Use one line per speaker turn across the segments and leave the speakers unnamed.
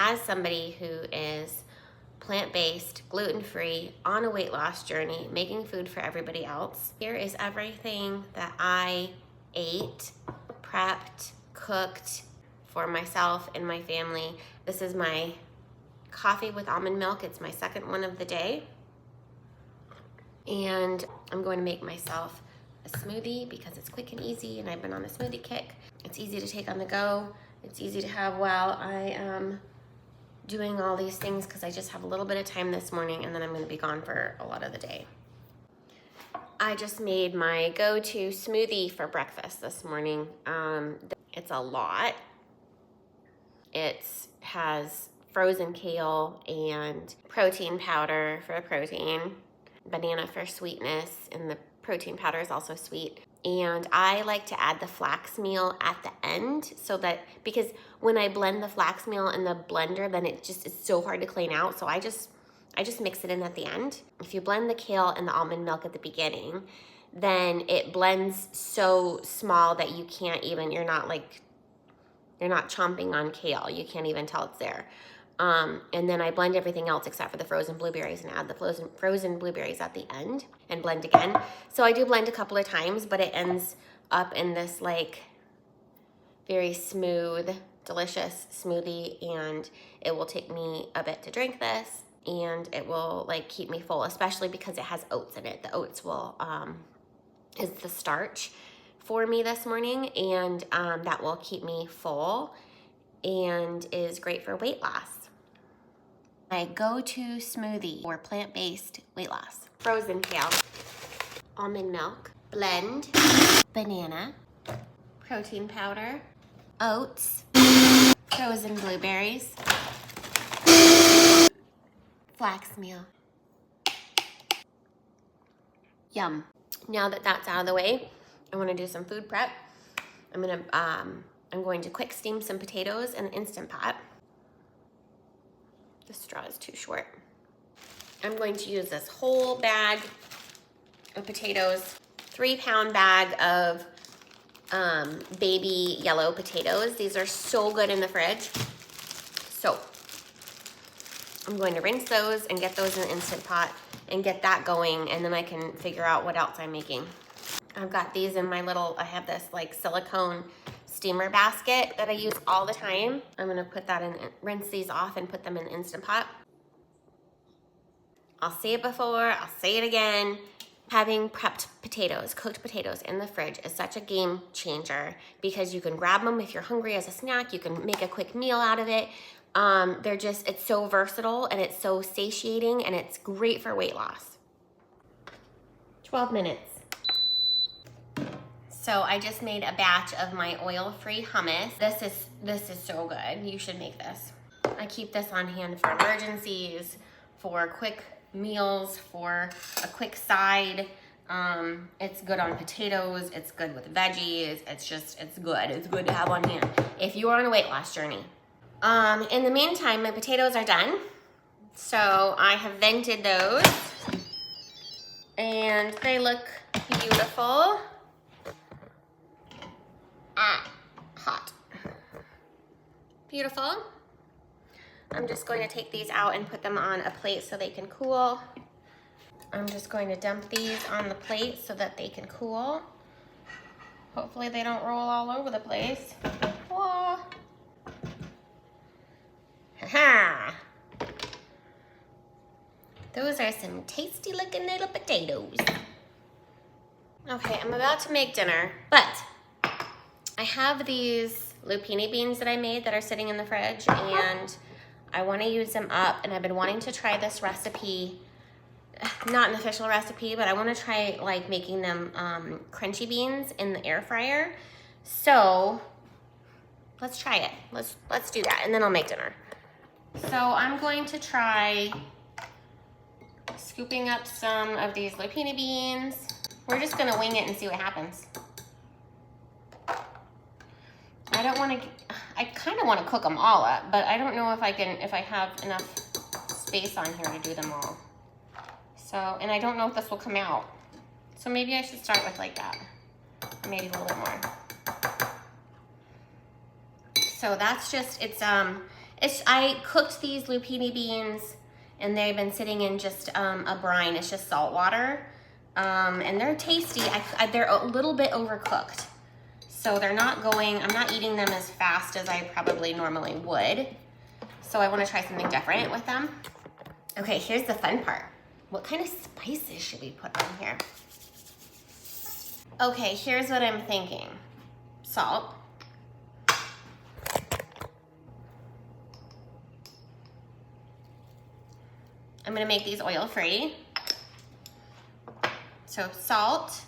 as somebody who is plant-based, gluten-free, on a weight loss journey, making food for everybody else, here is everything that I ate, prepped, cooked for myself and my family. This is my coffee with almond milk. It's my second one of the day. And I'm going to make myself a smoothie because it's quick and easy, and I've been on a smoothie kick. It's easy to take on the go. It's easy to have while I am doing all these things because I just have a little bit of time this morning, and then I'm going to be gone for a lot of the day. I just made my go-to smoothie for breakfast this morning. It's a lot. It has frozen kale and protein powder for protein, banana for sweetness, and the protein powder is also sweet. And I like to add the flax meal at the end so that, because when I blend the flax meal in the blender, then it just is so hard to clean out. So I just mix it in at the end. If you blend the kale and the almond milk at the beginning, then it blends so small that you can't even, you're not chomping on kale. You can't even tell it's there. And then I blend everything else except for the frozen blueberries and add the frozen blueberries at the end and blend again. So I do blend a couple of times, but it ends up in this like very smooth, delicious smoothie, and it will take me a bit to drink this, and it will like keep me full, especially because it has oats in it. The oats will, is the starch for me this morning, and that will keep me full and is great for weight loss. My go-to smoothie for plant-based weight loss: frozen kale, almond milk, blend, banana, protein powder, oats, frozen blueberries, flax meal. Yum. Now that that's out of the way, I want to do some food prep. I'm going to quick steam some potatoes in an Instant Pot. The straw is too short. I'm going to use this whole bag of potatoes, 3-pound bag of baby yellow potatoes. These are so good in the fridge. So I'm going to rinse those and get those in the Instant Pot and get that going, and then I can figure out what else I'm making. I've got these in my little, I have this like silicone steamer basket that I use all the time. I'm gonna put that in, rinse these off and put them in the Instant Pot. I'll say it before, I'll say it again. Having prepped potatoes, cooked potatoes in the fridge is such a game changer because you can grab them if you're hungry as a snack. You can make a quick meal out of it. It's so versatile and it's so satiating, and it's great for weight loss. 12 minutes. So I just made a batch of my oil-free hummus. This is so good. You should make this. I keep this on hand for emergencies, for quick meals, for a quick side. It's good on potatoes. It's good with veggies. It's good. It's good to have on hand if you are on a weight loss journey. In the meantime, my potatoes are done. So I have vented those, and they look beautiful. Hot. Beautiful. I'm just going to take these out and put them on a plate so they can cool. I'm just going to dump these on the plate so that they can cool. Hopefully they don't roll all over the place. Whoa. Ha-ha. Those are some tasty looking little potatoes. Okay, I'm about to make dinner, but I have these lupini beans that I made that are sitting in the fridge, and I want to use them up, and I've been wanting to try this recipe, not an official recipe, but I want to try like making them crunchy beans in the air fryer. So let's try it. Let's do that, and then I'll make dinner. So I'm going to try scooping up some of these lupini beans. We're just gonna wing it and see what happens. I kind of want to cook them all up, but I don't know if I have enough space on here to do them all. So, and I don't know if this will come out. So maybe I should start with like that, or maybe a little bit more. So that's just, it's I cooked these lupini beans and they've been sitting in just a brine. It's just salt water. And they're tasty. They're a little bit overcooked. So they're not going, I'm not eating them as fast as I probably normally would. So I want to try something different with them. Okay, here's the fun part. What kind of spices should we put on here? Okay, here's what I'm thinking. Salt. I'm gonna make these oil-free. So salt,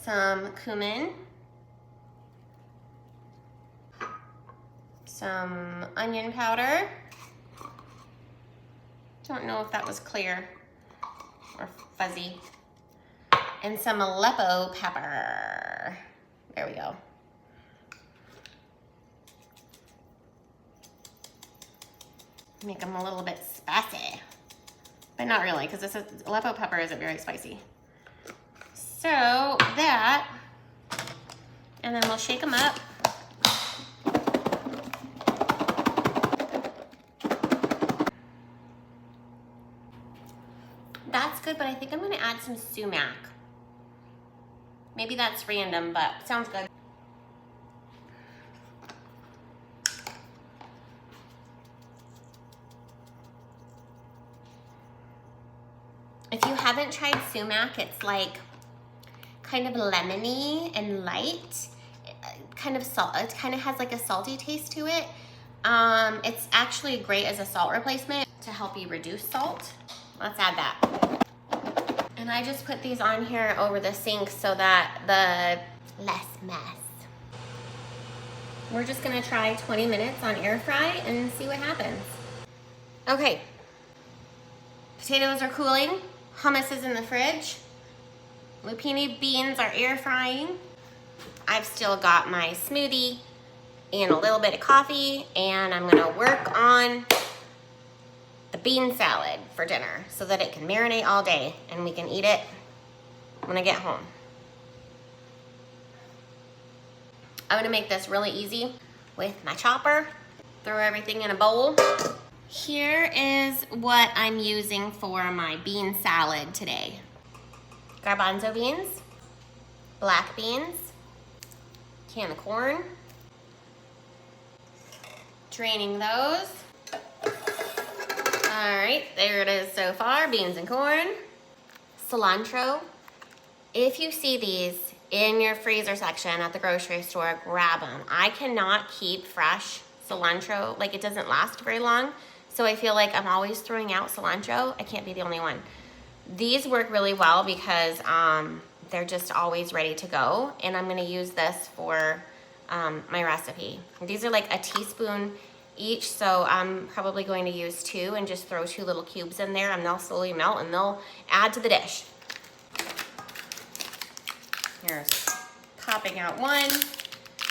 some cumin, some onion powder. Don't know if that was clear or fuzzy. And some Aleppo pepper. There we go. Make them a little bit spicy. But not really, because this Aleppo pepper isn't very spicy. So that, and then we'll shake them up. That's good, but I think I'm gonna add some sumac. Maybe that's random, but sounds good. If you haven't tried sumac, it's like kind of lemony and light, kind of salt. It kind of has like a salty taste to it. It's actually great as a salt replacement to help you reduce salt. Let's add that. And I just put these on here over the sink so that the less mess. We're just gonna try 20 minutes on air fry and see what happens. Okay, potatoes are cooling. Hummus is in the fridge. Lupini beans are air frying. I've still got my smoothie and a little bit of coffee, and I'm gonna work on the bean salad for dinner so that it can marinate all day and we can eat it when I get home. I'm gonna make this really easy with my chopper. Throw everything in a bowl. Here is what I'm using for my bean salad today. Garbanzo beans, black beans, can of corn, draining those. All right, there it is so far, beans and corn. Cilantro. If you see these in your freezer section at the grocery store, grab them. I cannot keep fresh cilantro, like it doesn't last very long. So I feel like I'm always throwing out cilantro. I can't be the only one. These work really well because they're just always ready to go. And I'm gonna use this for my recipe. These are like a teaspoon each, so I'm probably going to use 2 and just throw 2 little cubes in there, and they'll slowly melt and they'll add to the dish. Here's popping out 1,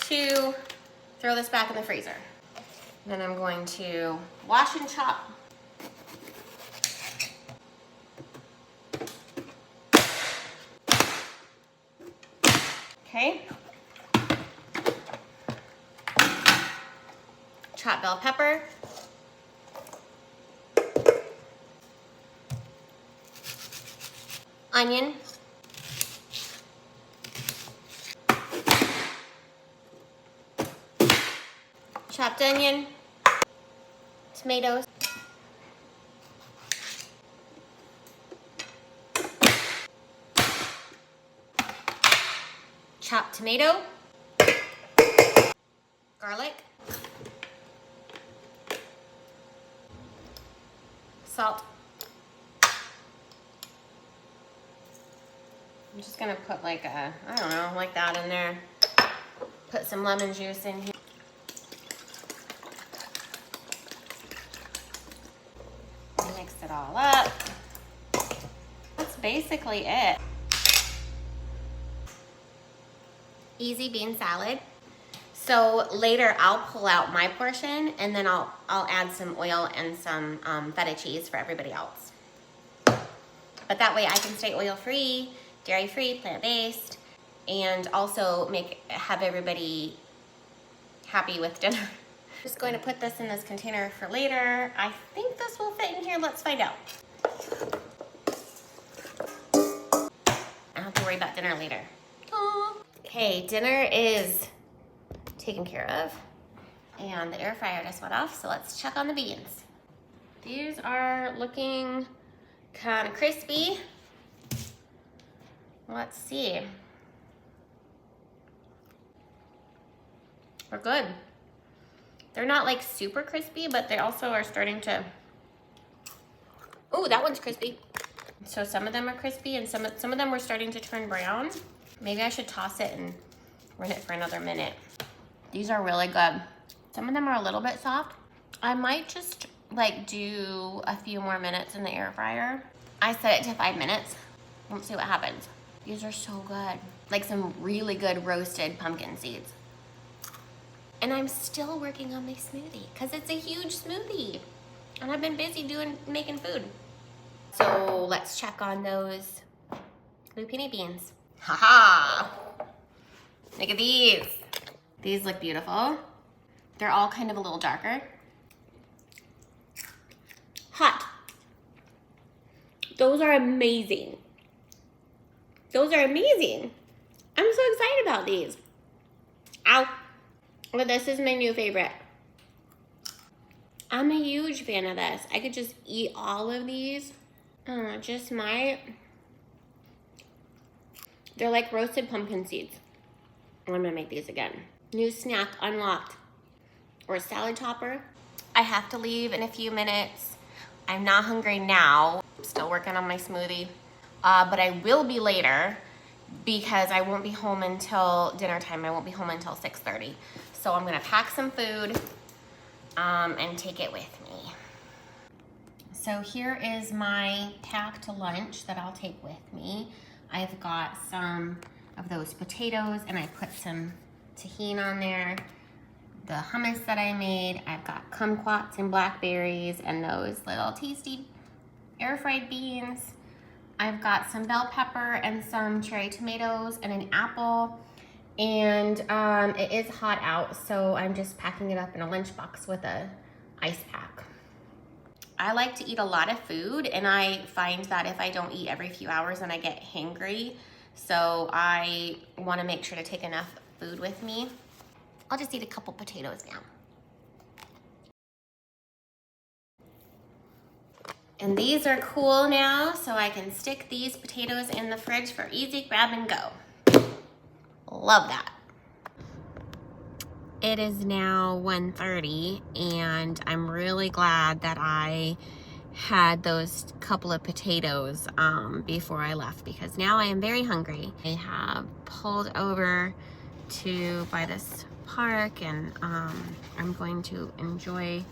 2, throw this back in the freezer. Then I'm going to wash and chop. Okay. Chop bell pepper. Onion. Chopped onion. Tomatoes. Chopped tomato. Garlic. Salt. I'm just gonna put like a, I don't know, like that in there. Put some lemon juice in here. Mix it all up. That's basically it. Easy bean salad. So later I'll pull out my portion and then I'll add some oil and some feta cheese for everybody else. But that way I can stay oil-free, dairy-free, plant-based, and also have everybody happy with dinner. Just going to put this in this container for later. I think this will fit in here. Let's find out. I don't have to worry about dinner later. Okay, dinner is taken care of. And the air fryer just went off, so let's check on the beans. These are looking kind of crispy. Let's see. They're good. They're not like super crispy, but they also are starting to, oh, that one's crispy. So some of them are crispy and some of them were starting to turn brown. Maybe I should toss it and run it for another minute. These are really good. Some of them are a little bit soft. I might just like do a few more minutes in the air fryer. I set it to 5 minutes. Let's see what happens. These are so good. Like some really good roasted pumpkin seeds. And I'm still working on my smoothie because it's a huge smoothie. And I've been busy making food. So let's check on those lupini beans. Haha! Look at these. These look beautiful. They're all kind of a little darker. Hot. Those are amazing. Those are amazing. I'm so excited about these. Ow. But this is my new favorite. I'm a huge fan of this. I could just eat all of these. Just might. They're like roasted pumpkin seeds. I'm gonna make these again. New snack unlocked. Or a salad topper. I have to leave in a few minutes. I'm not hungry now. I'm still working on my smoothie. But I will be later because I won't be home until dinner time. I won't be home until 6:30. So I'm gonna pack some food and take it with me. So here is my packed lunch that I'll take with me. I've got some of those potatoes and I put some tahini on there. The hummus that I made, I've got kumquats and blackberries and those little tasty air fried beans. I've got some bell pepper and some cherry tomatoes and an apple. And it is hot out, so I'm just packing it up in a lunchbox with a ice pack. I like to eat a lot of food, and I find that if I don't eat every few hours, then I get hangry. So I want to make sure to take enough food with me. I'll just eat a couple potatoes now. And these are cool now, so I can stick these potatoes in the fridge for easy grab and go. Love that. It is now 1:30 and I'm really glad that I had those couple of potatoes before I left because now I am very hungry. I have pulled over by this park and I'm going to enjoy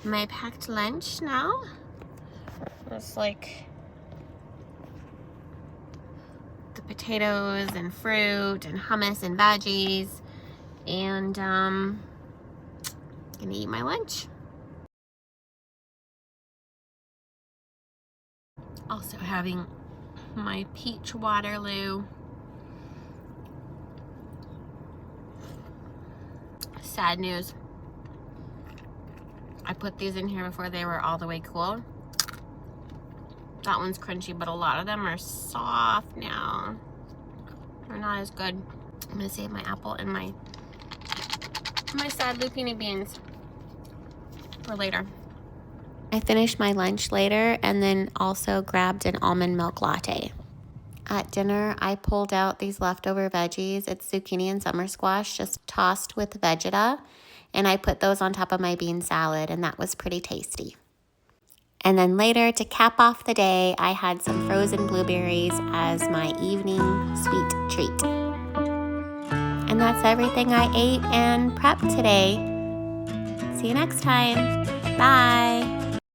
my packed lunch now. It's like the potatoes and fruit and hummus and veggies, and gonna eat my lunch. Also having my peach Waterloo. Sad news. I put these in here before they were all the way cool. That one's crunchy, but a lot of them are soft now. They're not as good. I'm gonna save my apple and my sad lupini beans for later. I finished my lunch later and then also grabbed an almond milk latte. At dinner, I pulled out these leftover veggies. It's zucchini and summer squash, just tossed with Vegeta. And I put those on top of my bean salad, and that was pretty tasty. And then later, to cap off the day, I had some frozen blueberries as my evening sweet treat. And that's everything I ate and prepped today. See you next time. Bye.